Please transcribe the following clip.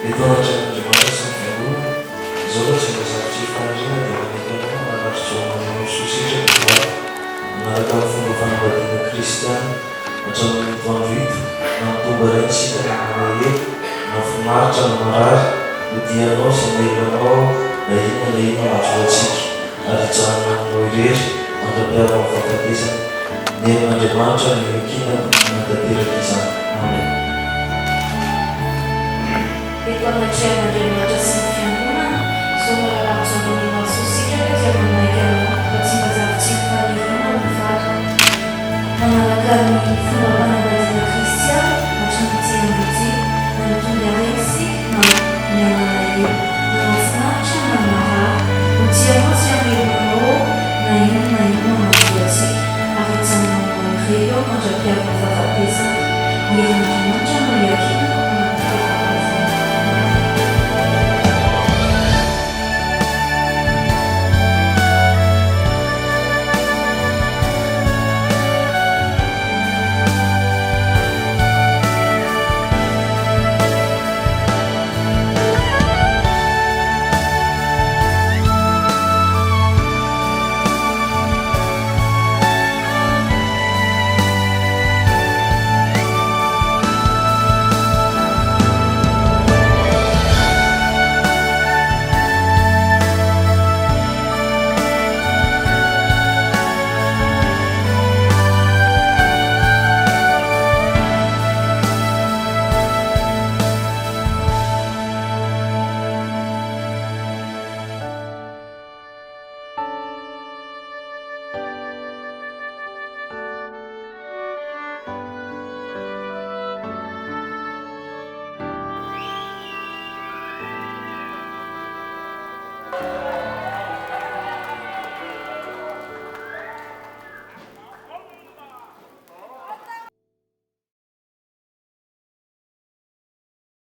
Eton'andriamanitra sy nyvoalohana izao loha tsy mba zavatra fanariana dia manenkanao manaritro manao sositraka manaraka amin'ny fomba fanambadiana kristiana hatramin'ny toandro ito na mitomba raintsika na manahe na finaritra na marary hodianao sy mailanao na inona mahazoantsika ary hijanona aminao irery mandra-piava amin'ny fahafatesana ny amin'andriamanitra ny ekina natanteraka izany. Amen. Eto anatrehana